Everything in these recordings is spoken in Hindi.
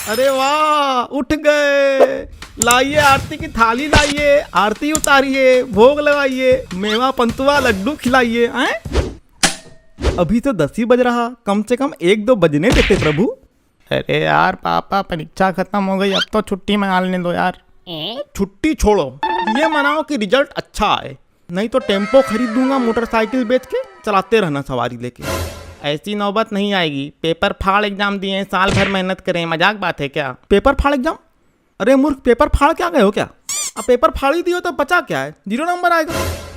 अरे वाह, उठ गए। लाइए आरती की थाली लाइए, आरती उतारिए, भोग लगाइए, मेवा पंतुआ लड्डू खिलाइए। हैं? अभी तो 10 ही बज रहा, कम से कम 1-2 बजने देते प्रभु। अरे यार पापा, परीक्षा खत्म हो गई, अब तो छुट्टी मना लेने दो यार। छुट्टी छोड़ो, ये मनाओ कि रिजल्ट अच्छा आए, नहीं तो टेम्पो खरीद दूंगा, मोटरसाइकिल बेच के चलाते रहना सवारी लेके। ऐसी नौबत नहीं आएगी। पेपर फाड़ एग्जाम दिए, साल भर मेहनत करें, मजाक बात है क्या? पेपर फाड़ एग्जाम? अरे मूर्ख, पेपर फाड़ क्या गए हो क्या? अब पेपर फाड़ ही दियो तो बचा क्या है? 0 नंबर आएगा।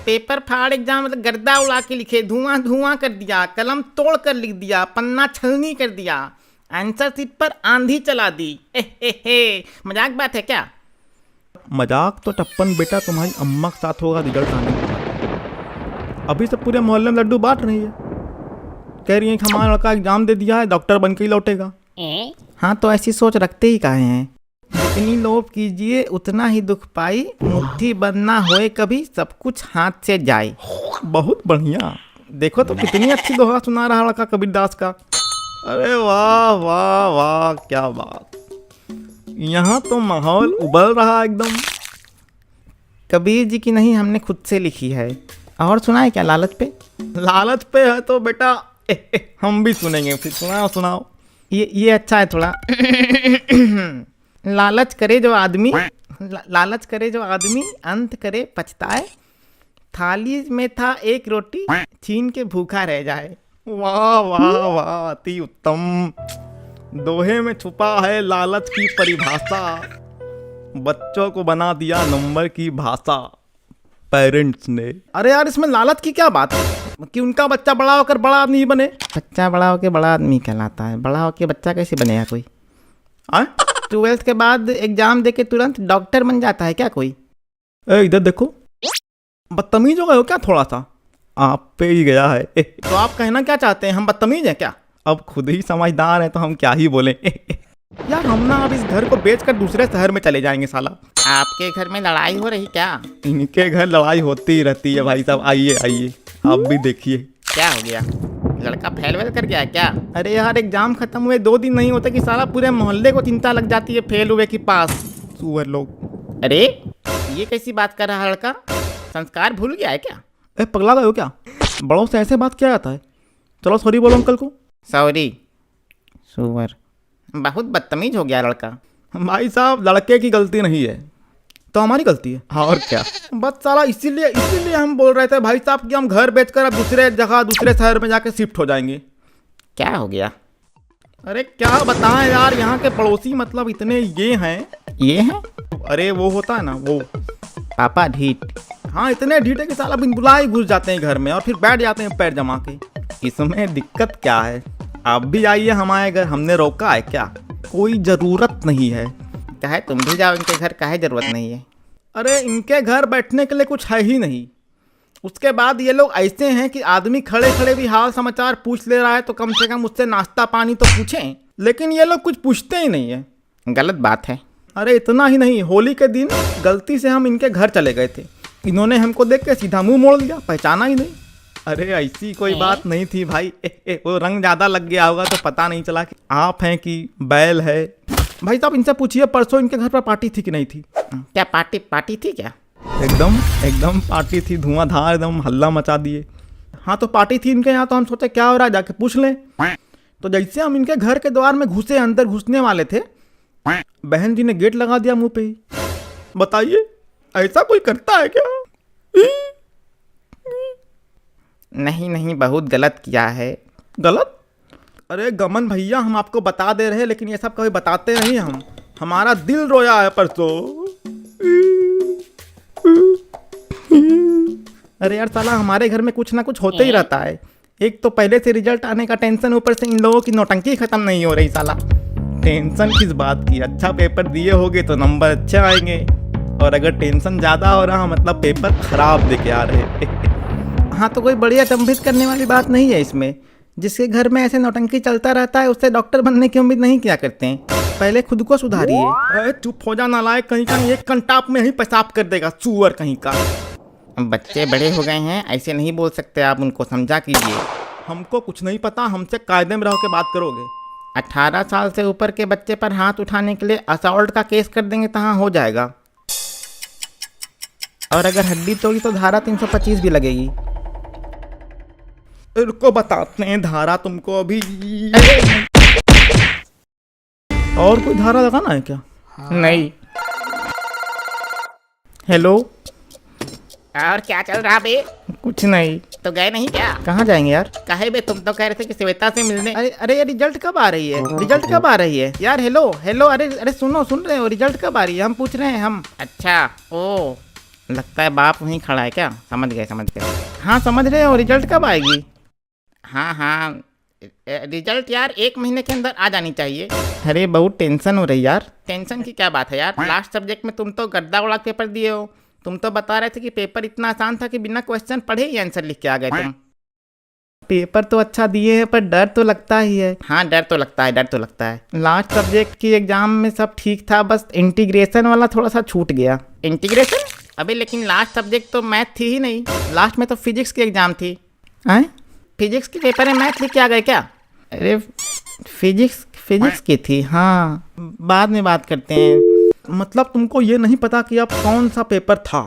पेपर फाड़ एग्जाम मतलब गर्दा उड़ा के लिखे, धुआं धुआं कर दिया, कलम तोड़ कर लिख दिया, पन्ना छलनी कर दिया, आंसर शीट पर आंधी चला दी। मजाक बात है क्या? मजाक तो टप्पन बेटा तुम्हारी अम्मा के साथ होगा रिजल्ट आने के बाद। अभी सब पूरे मोहल्ले में लड्डू बांट रही है, कह रही है कि हमारा लड़का एग्जाम दे दिया है, डॉक्टर बन के ही लौटेगा। हाँ तो ऐसी सोच रखते ही काहे हैं? जितनी लोभ कीजिए उतना ही दुख पाई, मुट्ठी बंद ना होए कभी, सब कुछ हाथ से जाए। बहुत बढ़िया, देखो तो कितनी अच्छी दोहा सुना रहा लड़का कबीरदास का। अरे वाह वाह वाह, क्या बात। यहाँ तो माहौल उबल रहा एकदम। कबीर जी की नहीं, हमने खुद से लिखी है। और सुना है क्या लालच पे? लालच पे है तो बेटा हम भी सुनेंगे, फिर सुनाओ सुनाओ। ये अच्छा है थोड़ा। लालच करे जो आदमी, लालच करे जो आदमी, अंत करे पछताए, थाली में था एक रोटी, छीन के भूखा रह जाए। वाह वाह वाह, अति उत्तम। दोहे में छुपा है लालच की परिभाषा, बच्चों को बना दिया नंबर की भाषा पेरेंट्स ने। अरे यार, इसमें लालच की क्या बात है कि उनका बच्चा बड़ा होकर बड़ा आदमी ही बने? बच्चा बड़ा होकर बड़ा आदमी कहलाता है, बड़ा होकर बच्चा कैसे बनेगा कोई? 12th के बाद एग्जाम देके तुरंत डॉक्टर बन जाता है क्या कोई? इधर देखो, बदतमीज हो गए हो क्या थोड़ा सा? आप पे ही गया है। तो आप कहना क्या चाहते हैं, हम बदतमीज हैं क्या? अब खुद ही समझदार हैं तो हम क्या ही बोलें। यार हम ना अब इस घर को बेचकर दूसरे शहर में चले जाएंगे साला। आपके घर में लड़ाई हो रही क्या? इनके घर लड़ाई होती ही रहती है भाई साहब। आइए आइए, आप भी देखिए। क्या हो गया, लड़का फेल वेल कर गया क्या? अरे यार, एग्जाम खत्म हुए 2 दिन नहीं होते कि साला पूरे मोहल्ले को चिंता लग जाती है फेल हुए की पास। सुअर लोग। अरे ये कैसी बात कर रहा है लड़का, संस्कार भूल गया है क्या? पगला गए हो क्या? बड़ों से ऐसे बात किया जाता है? चलो सॉरी बोलो अंकल को। सॉरी सुअर, बहुत बदतमीज हो गया लड़का। भाई साहब, लड़के की गलती नहीं है तो हमारी गलती है। और क्या, बस साला इसीलिए हम बोल रहे थे भाई साहब कि हम घर बेचकर अब दूसरे जगह दूसरे शहर में जाके शिफ्ट हो जाएंगे। क्या हो गया? अरे क्या बताएं यार, यहाँ के पड़ोसी मतलब इतने ये हैं। अरे वो होता है ना वो पापा ढीठ। हाँ, इतने ढीठ है कि साला बिन बुलाए घुस जाते हैं घर में और फिर बैठ जाते हैं पैर जमा के। इसमें दिक्कत क्या है? आप भी आइए हमारे घर, हमने रोका है क्या? कोई ज़रूरत नहीं है। क्या है, तुम भी जाओ इनके घर, काहे ज़रूरत नहीं है? अरे इनके घर बैठने के लिए कुछ है ही नहीं। उसके बाद ये लोग ऐसे हैं कि आदमी खड़े खड़े भी हाल समाचार पूछ ले रहा है तो कम से कम उससे नाश्ता पानी तो पूछें, लेकिन ये लोग कुछ पूछते ही नहीं है। गलत बात है। अरे इतना ही नहीं, होली के दिन गलती से हम इनके घर चले गए थे, इन्होंने हमको देख के सीधा मुंह मोड़ लिया, पहचाना ही नहीं। अरे ऐसी कोई बात नहीं थी भाई। वो रंग ज़्यादा लग गया होगा तो पता नहीं चला कि आप हैं कि बैल है। भाई साहब इनसे पूछिए परसों इनके घर पर पार्टी थी कि नहीं थी? क्या पार्टी थी क्या? एकदम पार्टी थी, धुआंधार एकदम हल्ला मचा दिए। हाँ तो पार्टी थी इनके यहाँ, तो हम सोचे क्या हो रहा है जाके पूछ लें। तो जैसे हम इनके घर के द्वार में घुसे, अंदर घुसने वाले थे, बहन जी ने गेट लगा दिया मुंह पे ही। बताइए ऐसा कोई करता है क्या? नहीं, बहुत गलत किया है। गलत? अरे गमन भैया, हम आपको बता दे रहे हैं, लेकिन ये सब कभी बताते नहीं हम। हमारा दिल रोया है परसों। अरे यार साला, हमारे घर में कुछ ना कुछ होते ही रहता है। एक तो पहले से रिजल्ट आने का टेंशन, ऊपर से इन लोगों की नौटंकी खत्म नहीं हो रही। साला टेंशन किस बात की? अच्छा पेपर दिए होगे तो नंबर अच्छे आएंगे, और अगर टेंशन ज़्यादा हो रहा मतलब पेपर खराब देके आ रहे। हाँ तो कोई बड़ी अचंभित करने वाली बात नहीं है इसमें। जिसके घर में ऐसे नौटंकी चलता रहता है उससे डॉक्टर बनने की उम्मीद नहीं किया करते हैं। पहले खुद को सुधारिए। अरे चुप हो जा नालायक, कहीं का एक कंटाप में ही पेशाब कर देगा सुअर कहीं का। बच्चे बड़े हो गए हैं, ऐसे नहीं बोल सकते आप, उनको समझा कीजिए। हमको कुछ नहीं पता, हमसे कायदे में रह के बात करोगे। 18 साल से ऊपर के बच्चे पर हाथ उठाने के लिए असॉल्ट का केस कर देंगे तो हाँ हो जाएगा। और अगर हड्डी तोड़ी तो धारा 325 भी लगेगी। रुको बताते हैं धारा तुमको अभी। और कोई धारा लगाना है क्या? हाँ। नहीं। हेलो, और क्या चल रहा बे? कुछ नहीं। तो गए नहीं क्या? कहाँ जाएंगे यार? काहे बे, तुम तो कह रहे थे कि श्वेता से मिलने। अरे अरे ये रिजल्ट कब आ रही है? रिजल्ट कब आ रही है यार? हेलो हेलो, अरे अरे सुनो, सुन रहे हो? रिजल्ट कब आ रही है हम पूछ रहे हैं हम। अच्छा, ओ लगता है बाप वहीं खड़ा है क्या? समझ गए समझ गए। हाँ समझ रहे हो, रिजल्ट कब आएगी? हाँ हाँ, रिजल्ट यार 1 महीने के अंदर आ जानी चाहिए। अरे बहुत टेंशन हो रही यार। टेंशन की क्या बात है यार? लास्ट सब्जेक्ट में तुम तो गद्दा उड़ा पेपर दिए हो। तुम तो बता रहे थे कि पेपर इतना आसान था कि बिना क्वेश्चन पढ़े ही आंसर लिख के आ गए तुम। पेपर तो अच्छा दिए हैं पर डर तो लगता ही है। हाँ डर तो लगता है, डर तो लगता है। लास्ट सब्जेक्ट की एग्जाम में सब ठीक था, बस इंटीग्रेशन वाला थोड़ा सा छूट गया। इंटीग्रेशन? अबे लेकिन लास्ट सब्जेक्ट तो मैथ थी ही नहीं, लास्ट में तो फिजिक्स की एग्जाम थी। हैं? फिजिक्स के पेपर में मैथ लिख के आ गए क्या? अरे फिजिक्स की थी। हाँ बाद में बात करते हैं। मतलब तुमको ये नहीं पता कि अब कौन सा पेपर था?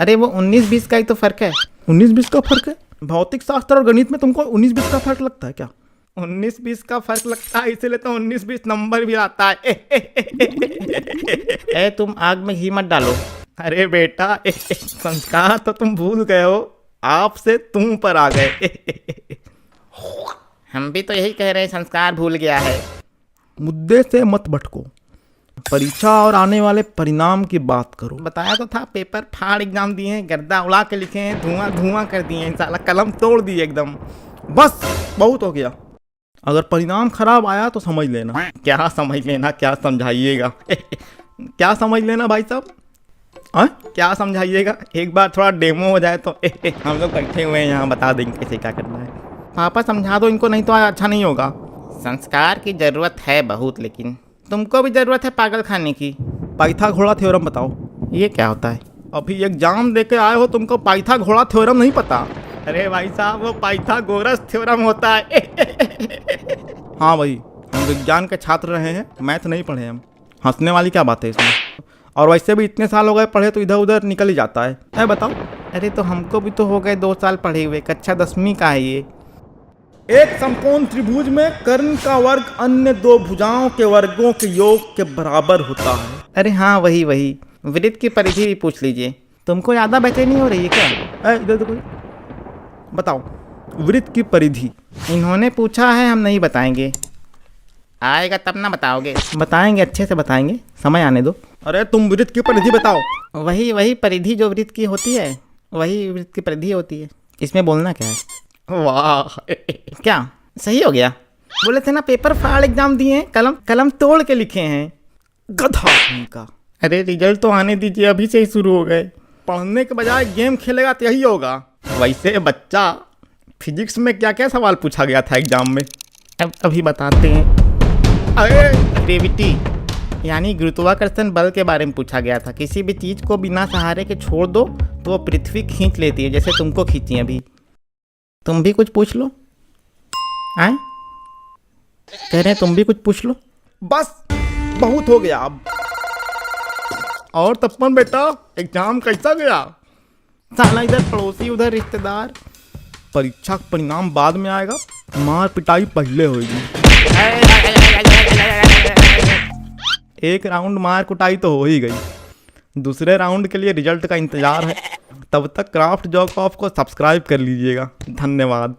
अरे वो 19-20 का ही तो फर्क है। 19-20 का फर्क है? भौतिक शास्त्र और गणित में तुमको 19-20 का फर्क लगता है क्या? 19-20 का फर्क लगता है, इसीलिए तो 19-20 नंबर भी आता है। ए तुम आग में घी मत डालो। अरे बेटा, संस्कार तो तुम भूल गए हो, आपसे तुम पर आ गए। हम भी तो यही कह रहे हैं, संस्कार भूल गया है। मुद्दे से मत भटको, परीक्षा और आने वाले परिणाम की बात करो। बताया तो था, पेपर फाड़ एग्जाम दिए हैं, गर्दा उड़ा के लिखे हैं, धुआं धुआं कर दिए हैं, साला कलम तोड़ दिए एकदम। बस बहुत हो गया। अगर परिणाम खराब आया तो समझ लेना। क्या समझ लेना? क्या समझाइएगा? क्या समझ लेना भाई साहब? क्या समझाइएगा? एक बार थोड़ा डेमो हो जाए तो हम लोग बैठे हुए हैं यहाँ, बता देंगे कैसे क्या करना है। पापा समझा दो इनको, नहीं तो अच्छा नहीं होगा। संस्कार की जरूरत है बहुत, लेकिन तुमको भी जरूरत है पागल खाने की। पाइथागोरस थ्योरम बताओ। ये क्या होता है? अभी एग्जाम देके आए हो, तुमको पाइथागोरस थ्योरम नहीं पता? अरे भाई साहब, वो पाइथागोरस थ्योरम होता है। हाँ भाई, हम विज्ञान के छात्र रहे हैं, मैथ नहीं पढ़े हम। हंसने वाली क्या बात है इसमें? और वैसे भी इतने साल हो गए पढ़े तो इधर उधर निकल ही जाता है। बताओ। अरे तो हमको भी तो हो गए 2 साल पढ़े हुए, कक्षा 10वीं का है ये। एक समकोण त्रिभुज में कर्ण का वर्ग अन्य 2 भुजाओं के वर्गों के योग के बराबर होता है। अरे हाँ वही वही, वृत्त की परिधि भी पूछ लीजिए। तुमको ज़्यादा बेचैनी हो रही है क्या? इधर देखो, बताओ वृत्त की परिधि। इन्होंने पूछा है, हम नहीं बताएंगे। आएगा तब ना बताओगे? बताएंगे, अच्छे से बताएंगे, समय आने दो। अरे तुम वृत्त की परिधि बताओ। वही परिधि जो वृत्त की होती है, वही वृत्त की परिधि होती है। इसमें बोलना क्या है? वाह, क्या सही हो गया? बोले थे ना पेपर फाड़ एग्जाम दिए हैं, कलम तोड़ के लिखे हैं। गधा का। अरे रिजल्ट तो आने दीजिए, अभी से ही शुरू हो गए। पढ़ने के बजाय गेम खेलेगा तो यही होगा। वैसे बच्चा, फिजिक्स में क्या क्या सवाल पूछा गया था एग्जाम में? अभी बताते हैं। अरे ग्रेविटी यानी गुरुत्वाकर्षण बल के बारे में पूछा गया था। किसी भी चीज़ को बिना सहारे के छोड़ दो तो वो पृथ्वी खींच लेती है, जैसे तुमको खींची अभी। तुम भी कुछ पूछ लो। आए कह रहे हैं तुम भी कुछ पूछ लो। बस बहुत हो गया अब। और तपन बेटा, एग्जाम कैसा गया? साला इधर पड़ोसी उधर रिश्तेदार। परीक्षा का परिणाम बाद में आएगा, मार पिटाई पहले होगी। एक राउंड मार कुटाई तो हो ही गई, दूसरे राउंड के लिए रिजल्ट का इंतजार है। तब तक क्राफ्ट जॉक ऑफ को सब्सक्राइब कर लीजिएगा। धन्यवाद।